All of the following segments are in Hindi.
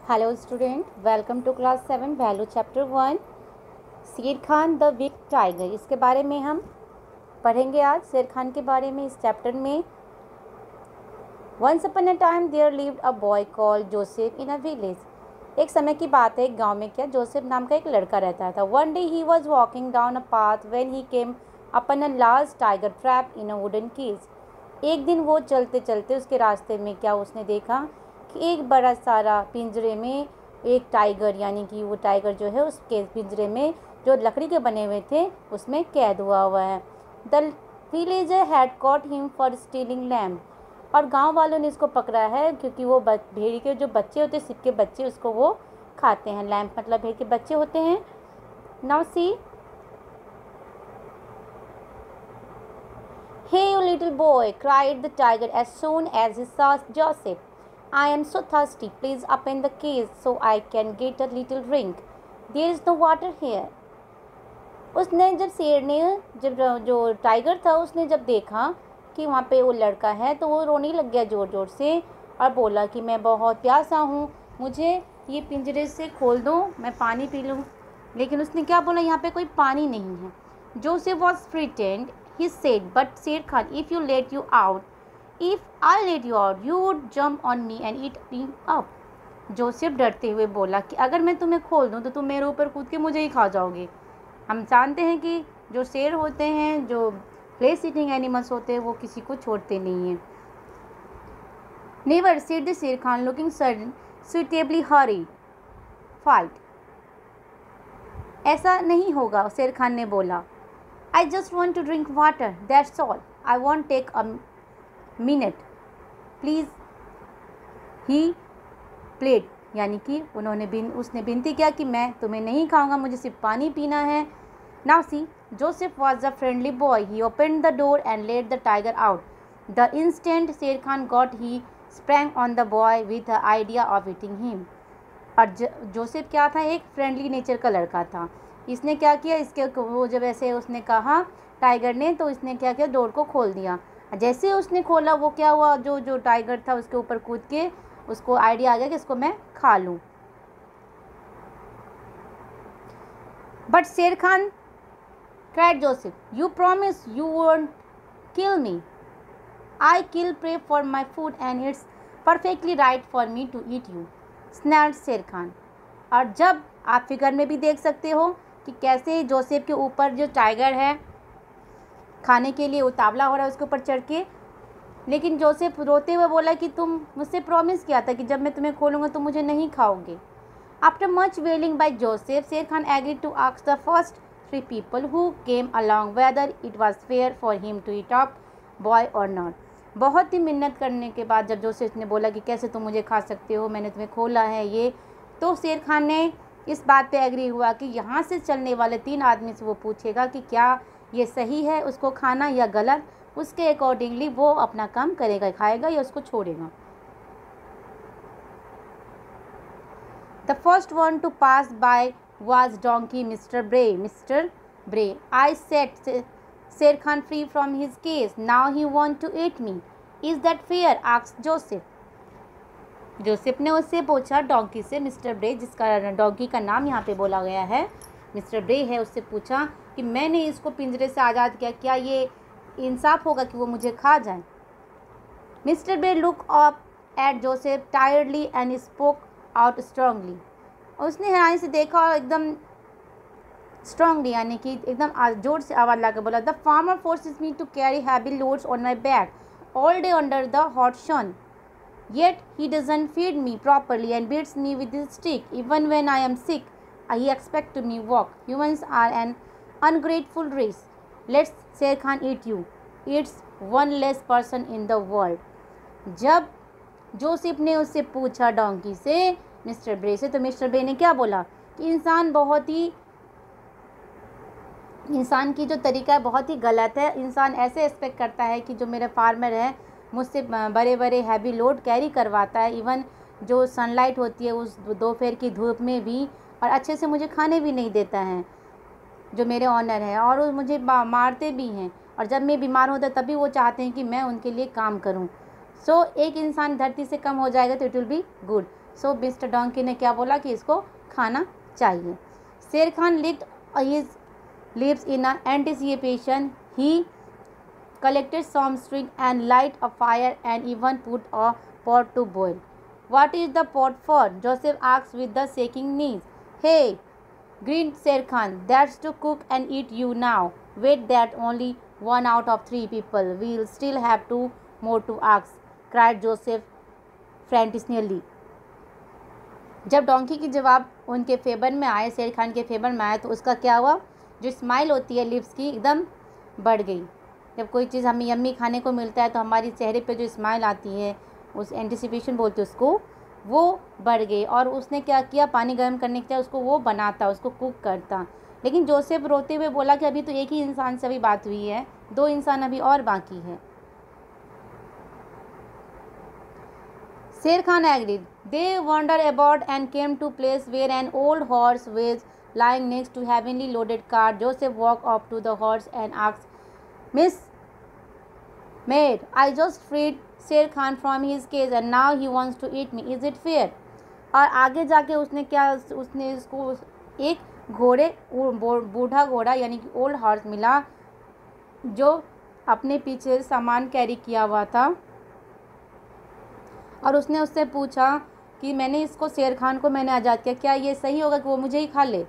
Hello student, welcome to class 7 value chapter 1 शेर खान द बिग टाइगर। इसके बारे में हम पढ़ेंगे आज शेर खान के बारे में इस चैप्टर में। Once upon a time there lived a boy called Joseph in a village। एक समय की बात है, एक गांव में क्या जोसेफ नाम का एक लड़का रहता था। One day he was walking down a path when he came upon a large tiger trapped in a wooden cage। एक दिन वो चलते चलते उसके रास्ते में क्या उसने देखा कि एक बड़ा सारा पिंजरे में एक टाइगर, यानी कि वो टाइगर जो है उसके पिंजरे में जो लकड़ी के बने हुए थे उसमें कैद हुआ है। The villager had cot him for stealing lamp. और गांव वालों ने इसको पकड़ा है क्योंकि वो भेड़ के जो बच्चे होते हैं, सिप के बच्चे, उसको वो खाते हैं। लैम्प मतलब भेड़ के बच्चे होते हैं। Now see, "Hey you little boy," cried the tiger as soon as he saw Joseph. "I am so thirsty. Please open the cage so I can get a little drink. There is no water here." उसने जब शेर ने जब जो टाइगर था उसने जब देखा कि वहाँ पे वो लड़का है तो वो रोने लग गया ज़ोर ज़ोर से और बोला कि मैं बहुत प्यासा हूँ, मुझे ये पिंजरे से खोल दो, मैं पानी पी लूँ। लेकिन उसने क्या बोला, यहाँ पे कोई पानी नहीं है। Joseph was frightened, he said, but Sher Khan, if you let you out, if I let you out you would jump on me and eat me up. Joseph डरते हुए बोला कि अगर मैं तुम्हें खोल दूँ तो तुम मेरे ऊपर कूद के मुझे ही खा जाओगे। हम जानते हैं कि जो शेर होते हैं, जो फ्लेश ईटिंग एनिमल्स होते हैं, वो किसी को छोड़ते नहीं हैं। Never said the Sher Khan looking sudden suitably horrified. ऐसा नहीं होगा, शेर खान ने बोला। I just want to drink water, that's all, I want take a minute please he pled. यानी कि उसने विनती किया कि मैं तुम्हें नहीं खाऊंगा, मुझे सिर्फ पानी पीना है। Now see, Joseph was a friendly boy, he opened the door and let the tiger out. The instant Sher Khan got he sprang on the boy with the idea of eating him. और जोसेफ क्या था, एक फ्रेंडली नेचर का लड़का था। इसने क्या किया, इसके वो जब ऐसे उसने कहा टाइगर ने, तो इसने क्या किया, डोर को खोल दिया। जैसे उसने खोला वो क्या हुआ, जो टाइगर था उसके ऊपर कूद के उसको आइडिया आ गया कि इसको मैं खा लूं। But Sher Khan cried Joseph, "You promised you won't kill me." "I kill prey for my food and it's perfectly right for me to eat you," snapped शेर खान। और जब आप फिगर में भी देख सकते हो कि कैसे जोसेफ के ऊपर जो टाइगर है खाने के लिए उतावला हो रहा है उसके ऊपर चढ़ के, लेकिन जोसेफ रोते हुए बोला कि तुम मुझसे प्रॉमिस किया था कि जब मैं तुम्हें खोलूँगा तो मुझे नहीं खाओगे। After much wailing by Joseph, Sher Khan agreed to ask the first 3 people who came along whether it was fair for him to eat up boy or not। बहुत ही मिन्नत करने के बाद जब जोसेफ ने बोला कि कैसे तुम मुझे खा सकते हो, मैंने तुम्हें खोला है ये, तो शेर खान ने इस बात पे एग्री हुआ कि यहाँ से चलने वाले 3 आदमी से वो पूछेगा कि क्या ये सही है उसको खाना या गलत। उसके अकॉर्डिंगली वो अपना काम करेगा, खाएगा या उसको छोड़ेगा। The first one to pass by was donkey Mr. Bray. Mr. Bray, I set Sher Khan free from his cage. Now he want to eat me. Is that fair? asked Joseph. Joseph ने उससे पूछा, डोंकी से, मिस्टर ब्रे, जिसका डोंकी का नाम यहाँ पे बोला गया है मिस्टर ब्रे है, उससे पूछा कि मैंने इसको पिंजरे से आज़ाद किया, क्या ये इंसाफ होगा कि वो मुझे खा जाए। Mister Bray look up at Joseph tiredly and spoke out strongly. उसने हैरानी से देखा और एकदम स्ट्रांगली, यानी कि एकदम जोर से आवाज़ ला के बोला, the farmer forces me to carry heavy loads on my back all day under the hot sun, yet he doesn't feed me properly and beats me with his stick even when I am sick, he expect me walk, humans are an ungrateful race, let's Sher Khan eat you, it's one less person in the world. जब जोसेफ ने उससे पूछा डोंकी से, मिस्टर ब्रे से, तो मिस्टर ब्रे ने क्या बोला कि इंसान की जो तरीका है बहुत ही गलत है। इंसान ऐसे एक्सपेक्ट करता है कि जो मेरा फार्मर है मुझसे बड़े बड़े हैवी लोड कैरी करवाता है, इवन जो सनलाइट होती है उस दोपहर की धूप में भी, और अच्छे से मुझे खाने भी नहीं देता है जो मेरे ऑनर है, और वो मुझे मारते भी हैं, और जब मैं बीमार होता तभी वो चाहते हैं कि मैं उनके लिए काम करूं। सो एक इंसान धरती से कम हो जाएगा तो it will be good. So mister donkey ने क्या बोला कि इसको खाना चाहिए। शेर Khan licked his lips in anticipation. He collected some string and light a fire and even put a pot to boil. What is the pot for? Joseph asked with the shaking knees. Hey, grinned Sher Khan, that's to cook and eat you now. Wait, that only 1 out of 3 people. We'll still have 2 more to ask, cried Joseph frantically. जब डोंकी की जवाब उनके फेवर में आए, शेर खान के फेवर में आए, तो उसका क्या हुआ, जो स्माइल होती है लिप्स की एकदम बढ़ गई। जब कोई चीज़ हमें यम्मी खाने को मिलता है तो हमारी चेहरे पे जो स्माइल आती है, उस एंटिसिपेशन बोलते हैं उसको, वो बढ़ गई। और उसने क्या किया, पानी गर्म करने के लिए उसको वो बनाता, उसको कुक करता। लेकिन जोसेफ रोते हुए बोला कि अभी तो एक ही इंसान से अभी बात हुई है, 2 इंसान अभी और बाकी है। शेर Khan agreed. They wandered about and came to place where an old horse was lying next to heavily loaded cart. Joseph walked up to the horse and asked, Miss Maid, I just freed Sher Khan from his cage and now he wants to eat me. Is it fair? और आगे जाके उसने क्या, उसने इसको एक घोड़े, बूढ़ा घोड़ा यानी कि ओल्ड हॉर्स मिला, जो अपने पीछे सामान कैरी किया हुआ था, और उसने उससे पूछा कि मैंने इसको, शेर खान को मैंने आज़ाद किया, क्या ये सही होगा कि वो मुझे ही खा ले।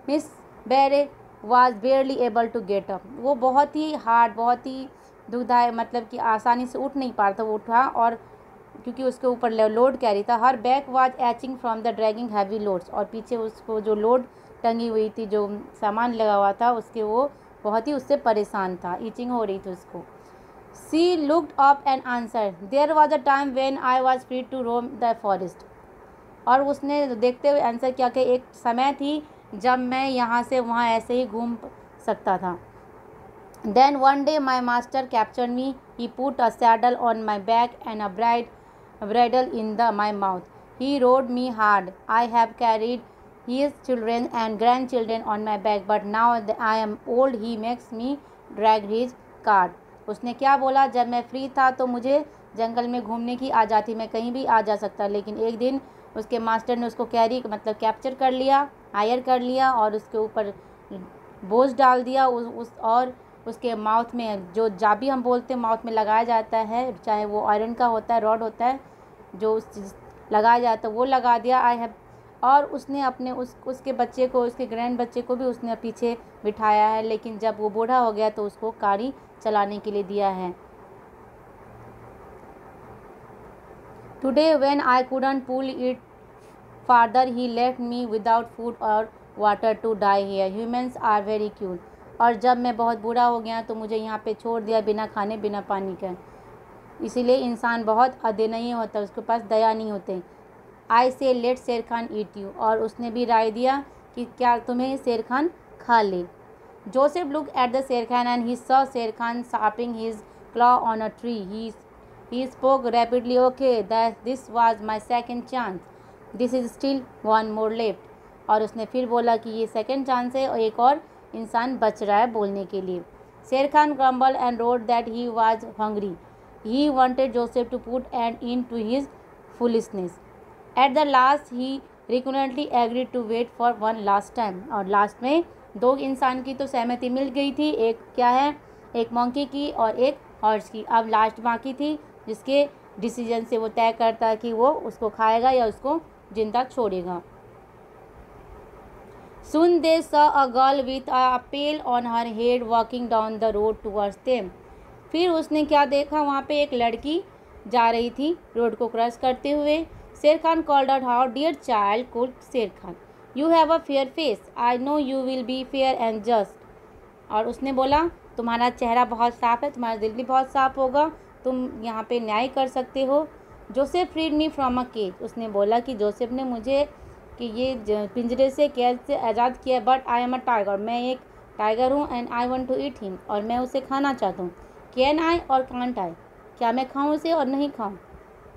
Miss Berry was barely able to get up. वो बहुत ही हार्ड, बहुत ही दुखदायक, मतलब कि आसानी से उठ नहीं पा रहा था। वो उठा, और क्योंकि उसके ऊपर लोड कैरी था। Her back was etching from the dragging heavy loads. और पीछे उसको जो लोड टंगी हुई थी, जो सामान लगा हुआ था उसके, वो बहुत ही उससे परेशान था, ईचिंग हो रही थी उसको। She looked up and answered, There was a time when I was free to roam the forest. और उसने देखते हुए आंसर किया कि एक समय थी जब मैं यहाँ से वहाँ ऐसे ही घूम सकता था। Then one day my master captured me. He put a saddle on my back and a bridle in my mouth. He rode me hard. I have carried his children and grandchildren on my back, but now that I am old, he makes me drag his cart. उसने क्या बोला, जब मैं फ्री था तो मुझे जंगल में घूमने की आज़ादी, मैं कहीं भी आ जा सकता, लेकिन एक दिन उसके मास्टर ने उसको कैरी, मतलब कैप्चर कर लिया, हायर कर लिया, और उसके ऊपर बोझ डाल दिया। और उसके माउथ में, जो जाबी हम बोलते हैं माउथ में लगाया जाता है, चाहे वो आयरन का होता है, रॉड होता है, जो लगाया जाता है, वो लगा दिया। आई हैव, और उसने अपने उसके बच्चे को, उसके ग्रैंड बच्चे को भी उसने पीछे बिठाया है, लेकिन जब वो बूढ़ा हो गया तो उसको गाड़ी चलाने के लिए दिया है। Today when I couldn't pull it father he left me without food और water to die here. Humans are very cute. और जब मैं बहुत बूढ़ा हो गया तो मुझे यहाँ पे छोड़ दिया बिना खाने बिना पानी के। इसीलिए इंसान बहुत अदयनीय होता है, उसके पास दया नहीं होते। आई से लेट शेर खान ईट यू। और उसने भी राय दिया कि क्या तुम्हें शेर खान खा ले। Joseph looked at the Sher Khan and he saw Sher Khan sharpening his claw on a tree. He spoke rapidly. Okay, this was my second chance. This is still one more left. और उसने फिर बोला कि ये सेकंड चांस है और एक और इंसान बच रहा है बोलने के लिए। Sher Khan grumbled and roared that he was hungry. He wanted Joseph to put an end to his foolishness. At the last, he reluctantly agreed to wait for one last time. और लास्ट में 2 इंसान की तो सहमति मिल गई थी, एक क्या है, एक मंकी की और एक हॉर्स की। अब लास्ट बाकी थी, जिसके डिसीजन से वो तय करता कि वो उसको खाएगा या उसको जिंदा छोड़ेगा। Soon they saw a girl with a pail on her head walking down the road towards them. फिर उसने क्या देखा, वहाँ पे एक लड़की जा रही थी रोड को क्रॉस करते हुए। शेर Khan called out, How dear child, called शेर Khan, You have a fair face. I know you will be fair and just. और उसने बोला, तुम्हारा चेहरा बहुत साफ़ है, तुम्हारा दिल भी बहुत साफ़ होगा, तुम यहाँ पे न्याय कर सकते हो। Joseph freed me from a cage. उसने बोला कि जोसेफ ने मुझे कि ये पिंजरे से, कैद से आज़ाद किया, but I am a tiger, मैं एक टाइगर हूँ, and I want to eat him, और मैं उसे खाना चाहता हूँ। कैन आई और कांट आई, क्या मैं खाऊँ उसे और नहीं खाऊँ।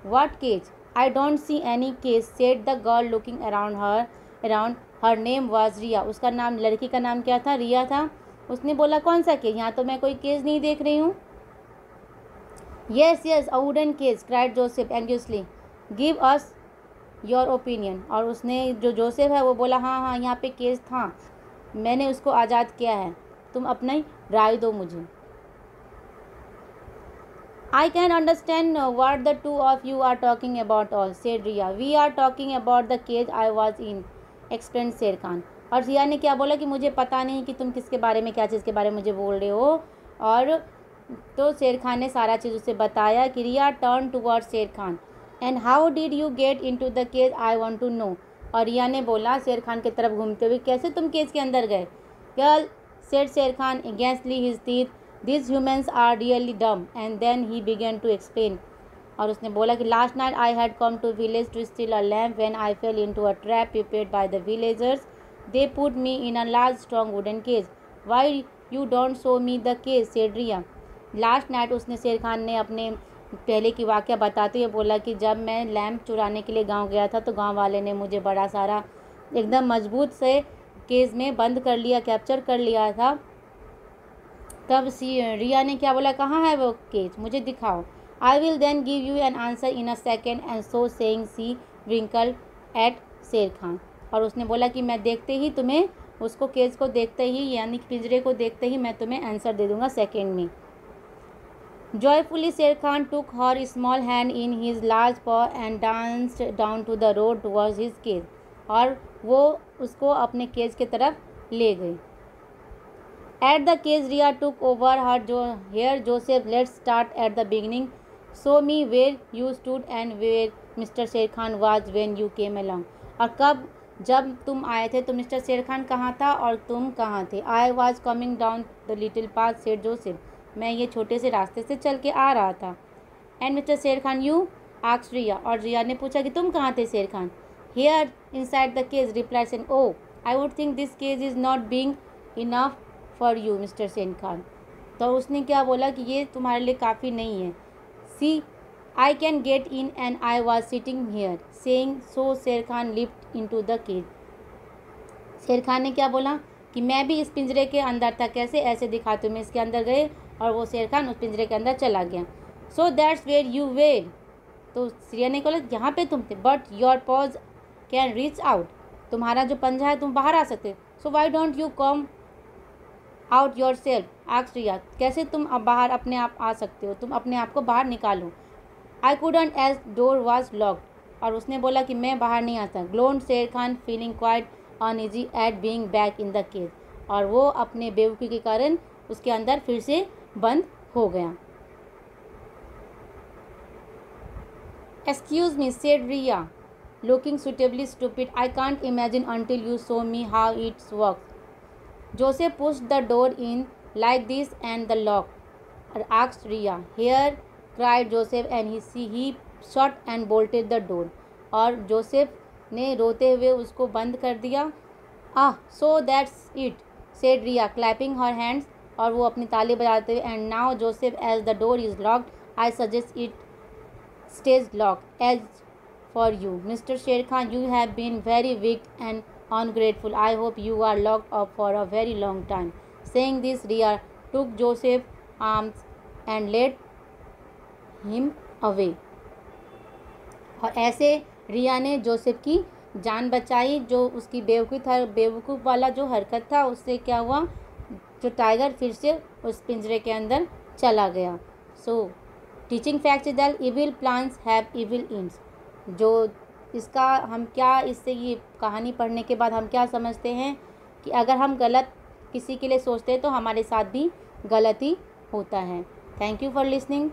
What cage, I don't see any cage, said the girl looking around her name was Riya. उसका नाम, लड़की का नाम क्या था, रिया था। उसने बोला, कौन सा केज, यहाँ तो मैं कोई केज नहीं देख रही हूँ। Yes yes, a wooden cage, cried Joseph anxiously, give us your opinion. और उसने जो जोसेफ है वो बोला हाँ हाँ यहाँ पे केस था, मैंने उसको आज़ाद किया है, तुम अपनी राय दो मुझे। I can understand what the two of you are talking about all, said Riya. We are talking about the cage I was in, explained शेर खान। और रिया ने क्या बोला कि मुझे पता नहीं कि तुम किसके बारे में, क्या चीज़ के बारे में मुझे बोल रहे हो। और तो शेर खान ने सारा चीज़ उसे बताया कि रिया turn towards Sher Khan and how did you get into the cage I want to know. और रिया ने बोला शेर खान की तरफ घूमते हुए, कैसे तुम केज के अंदर गए। Girl, said Sher Khan against his teeth, these humans are really dumb, and then he began to explain। और उसने बोला कि last night I had come to village to steal a lamp when I fell into a trap prepared by the villagers. They put me in a large strong wooden cage. Why you don't show me the cage, said Riya। Last night उसने शेर खान ने अपने पहले की वाक़या बताते हुए बोला कि जब मैं लैम्प चुराने के लिए गांव गया था तो गांव वाले ने मुझे बड़ा सारा एकदम मजबूत से केज में बंद कर लिया, कैप्चर कर लिया था। तब रिया ने क्या बोला, कहाँ है वो केज, मुझे दिखाओ। I will then give you an answer in a second and so saying she winked at Sher Khan. और उसने बोला कि मैं देखते ही तुम्हें, उसको केज को देखते ही यानी पिंजरे को देखते ही मैं तुम्हें आंसर दे दूंगा सेकेंड में। Joyfully Sher Khan took her small hand in his large paw and danced down to the road towards his cage. और वो उसको अपने केज की तरफ ले गई। At the cage, Riya took over her hair. Joseph, let's start at the beginning. Show me where you stood and where Mr. शेर Khan was when you came along। और कब जब तुम आए थे तो मिस्टर शेर खान कहाँ था और तुम कहाँ थे। I was coming down the little path, said Joseph। मैं ये छोटे से रास्ते से चल के आ रहा था। And Mr. शेर खान you, asked Riya। और रिया ने पूछा कि तुम कहाँ थे शेर Khan. Here inside the cage, replied शेर। Oh, I would think this cage is not being enough for you mister शेर खान। तो उसने क्या बोला कि ये तुम्हारे लिए काफ़ी नहीं है। See I can get in and I was sitting here saying so Sher Khan leapt into the cage. Sher Khan ने क्या बोला कि मैं भी इस पिंजरे के अंदर था, कैसे ऐसे दिखाते हुए इसके अंदर गए और वो शेर खान उस पिंजरे के अंदर चला गया। So that's where you were. तो रिया ने बोला यहाँ पे तुम थे, but your paws can reach out, तुम्हारा जो पंजा है तुम बाहर आ सकते। So why don't you come out yourself, asked Riya. कैसे तुम अब बाहर अपने आप आ सकते हो, तुम अपने आप को बाहर निकालो। I couldn't as door was locked. और उसने बोला कि मैं बाहर नहीं आता। Groaned Sher Khan feeling quite uneasy at being back in the cage. और वो अपने बेवकूफ़ी के कारण उसके अंदर फिर से बंद हो गया। Excuse me, said Riya looking suitably stupid, I can't imagine until you show me how its works. Joseph pushed the door in like this and the lock, asked Riya। Here, cried Joseph and he shut and bolted the door। और जोसेफ ने रोते हुए उसको बंद कर दिया। so that's it, said Riya clapping her hands। और वो अपनी ताली बजाते हुए, and now Joseph as the door is locked, I suggest it stays locked। As for you, Mr. Sher Khan, you have been very weak and ungrateful। I hope you are locked up for a very long time। Saying this, Riya took Joseph's arms and led him away। और ऐसे रिया ने जोसेफ की जान बचाई। जो उसकी बेवकूफ़ वाला जो हरकत था उससे क्या हुआ, जो टाइगर फिर से उस पिंजरे के अंदर चला गया। So teaching facts is that evil plans have evil ends. जो इसका हम क्या, इससे ये कहानी पढ़ने के बाद हम क्या समझते हैं कि अगर हम गलत किसी के लिए सोचते हैं तो हमारे साथ भी गलत ही होता है। Thank you for listening.